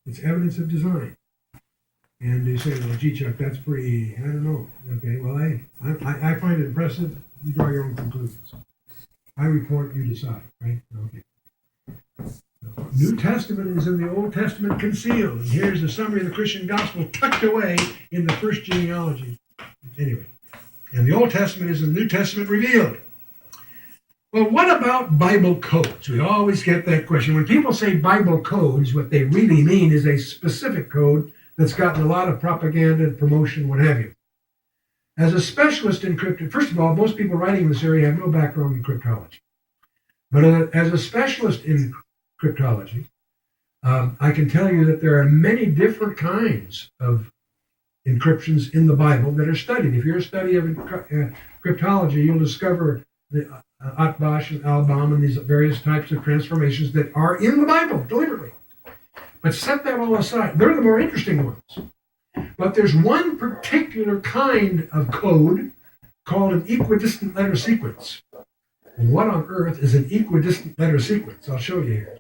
It's evidence of design. And you say, well, gee, Chuck, that's pretty, I don't know. Okay, well, I find it impressive. You draw your own conclusions. I report, you decide, right? Okay. New Testament is in the Old Testament concealed. And here's the summary of the Christian gospel tucked away in the first genealogy. Anyway, and the Old Testament is in the New Testament revealed. Well, what about Bible codes? We always get that question. When people say Bible codes, what they really mean is a specific code that's gotten a lot of propaganda and promotion, what have you. As a specialist in cryptology, first of all, most people writing in this area have no background in cryptology. But as a specialist in cryptology, I can tell you that there are many different kinds of encryptions in the Bible that are studied. If you're a study of cryptology, you'll discover the Atbash and Albam and these various types of transformations that are in the Bible deliberately. But set that all aside. They're the more interesting ones. But there's one particular kind of code called an equidistant letter sequence. And what on earth is an equidistant letter sequence? I'll show you here.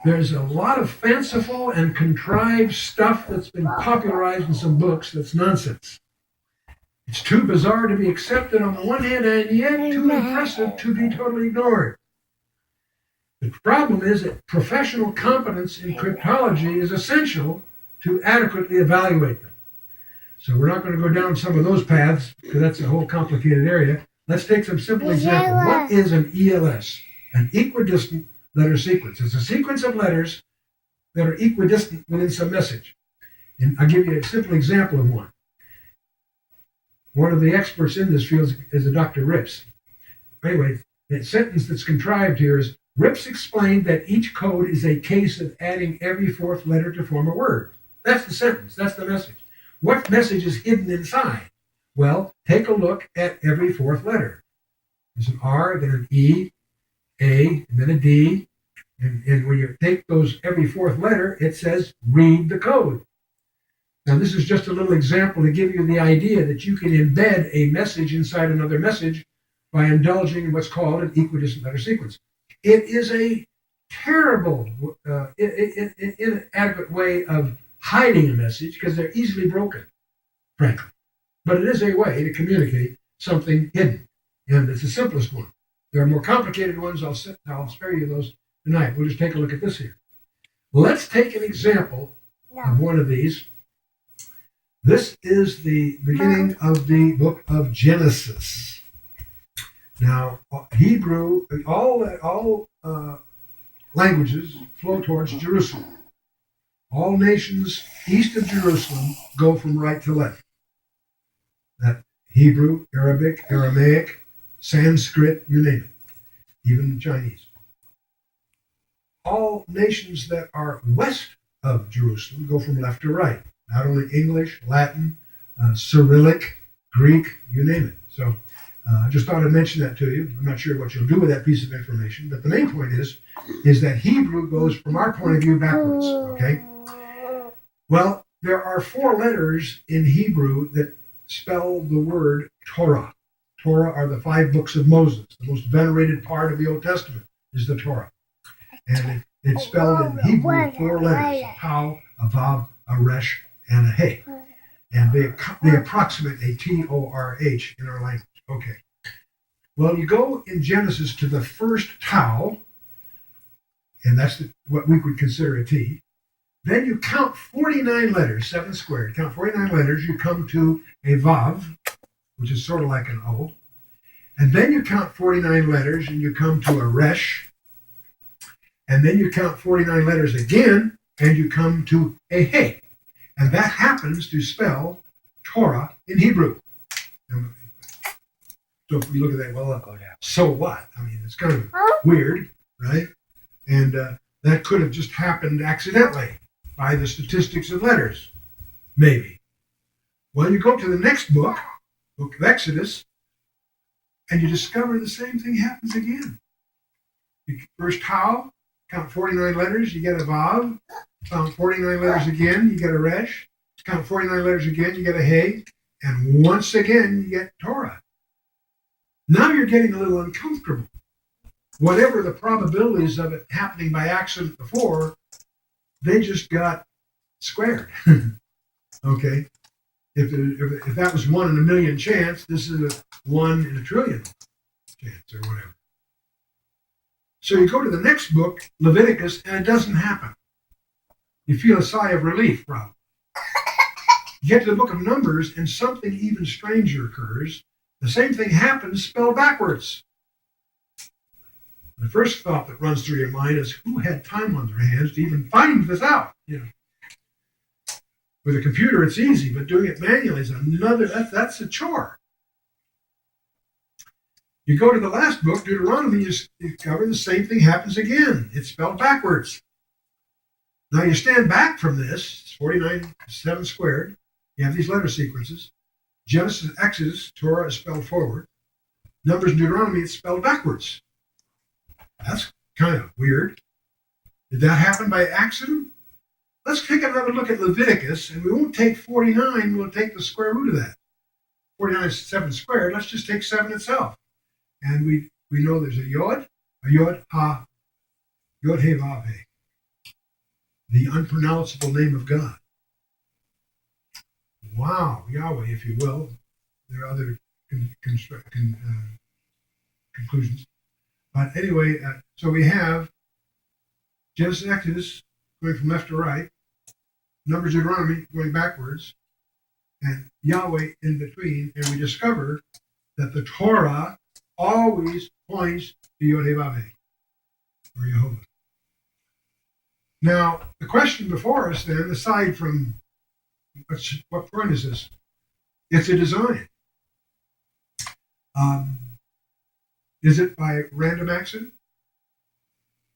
There's a lot of fanciful and contrived stuff that's been popularized in some books that's nonsense. It's too bizarre to be accepted on the one hand, and yet too impressive to be totally ignored. The problem is that professional competence in cryptology is essential to adequately evaluate them. So we're not going to go down some of those paths because that's a whole complicated area. Let's take some simple examples. What is an ELS? An equidistant letter sequence. It's a sequence of letters that are equidistant within some message. And I'll give you a simple example of one. One of the experts in this field is a Dr. Rips. Anyway, the sentence that's contrived here is, Rips explained that each code is a case of adding every fourth letter to form a word. That's the sentence. That's the message. What message is hidden inside? Well, take a look at every fourth letter. There's an R, then an E, A, and then a D. And when you take those every fourth letter, it says, read the code. Now, this is just a little example to give you the idea that you can embed a message inside another message by indulging in what's called an equidistant letter sequence. It is a terrible, inadequate way of hiding a message because they're easily broken, frankly. But it is a way to communicate something hidden, and it's the simplest one. There are more complicated ones. I'll spare you those tonight. We'll just take a look at this here. Let's take an example of one of these. This is the beginning of the book of Genesis. Now, Hebrew, all languages flow towards Jerusalem. All nations east of Jerusalem go from right to left. That Hebrew, Arabic, Aramaic, Sanskrit, you name it, even Chinese. All nations that are west of Jerusalem go from left to right. Not only English, Latin, Cyrillic, Greek, you name it. So I just thought I'd mention that to you. I'm not sure what you'll do with that piece of information, but the main point is that Hebrew goes from our point of view backwards, okay? Well, there are 4 letters in Hebrew that spell the word Torah. Torah are the 5 books of Moses. The most venerated part of the Old Testament is the Torah. And it's spelled in Hebrew 4 letters, a Tau, a Vav, a Resh, and a Hey. And they approximate a T-O-R-H in our language. Okay. Well, you go in Genesis to the first Tau, and that's what we would consider a T. Then you count 49 letters, 7 squared. Count 49 letters, you come to a Vav, which is sort of like an O. And then you count 49 letters, and you come to a Resh. And then you count 49 letters again, and you come to a Hey. And that happens to spell Torah in Hebrew. So if you look at that, well, so what? I mean, it's kind of weird, right? And that could have just happened accidentally by the statistics of letters, maybe. Well, you go to the next book, Book of Exodus, and you discover the same thing happens again. First Tau, count 49 letters, you get a Vav. Count 49 letters again, you get a Resh. Count 49 letters again, you get a Hey. And once again, you get Torah. Now you're getting a little uncomfortable. Whatever the probabilities of it happening by accident before, they just got squared. Okay? If that was 1 in a million chance, this is a 1 in a trillion chance or whatever. So you go to the next book, Leviticus, and it doesn't happen. You feel a sigh of relief, probably. You get to the book of Numbers, and something even stranger occurs. The same thing happens spelled backwards. The first thought that runs through your mind is, who had time on their hands to even find this out? You know, with a computer, it's easy, but doing it manually is another. That's a chore. You go to the last book, Deuteronomy, you discover the same thing happens again. It's spelled backwards. Now you stand back from this, it's 49, 7 squared. You have these letter sequences. Genesis, Exodus, Torah is spelled forward. Numbers and Deuteronomy, it's spelled backwards. That's kind of weird. Did that happen by accident? Let's take another look at Leviticus, and we won't take 49, we'll take the square root of that. 49 is 7 squared, let's just take 7 itself. And we know there's a yod, he, vav, he, the unpronounceable name of God. Wow, Yahweh, if you will. There are other conclusions. But anyway, so we have Genesis, Exodus, going from left to right, Numbers, Deuteronomy, going backwards, and Yahweh in between, and we discover that the Torah always points to Yod He Vav He, or Jehovah. Now, the question before us then, aside from what point is this? It's a design. Is it by random accident?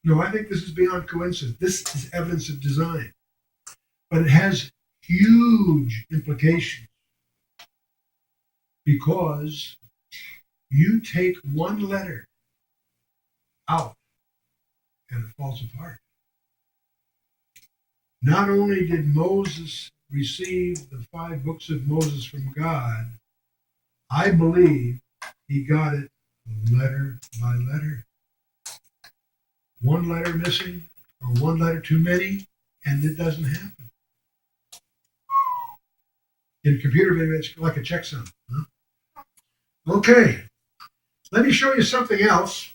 No, I think this is beyond coincidence. This is evidence of design. But it has huge implications because you take one letter out and it falls apart. Not only did Moses receive the 5 books of Moses from God, I believe he got it letter by letter. One letter missing or one letter too many, and it doesn't happen. In computer, maybe it's like a checksum. Huh? Okay, let me show you something else.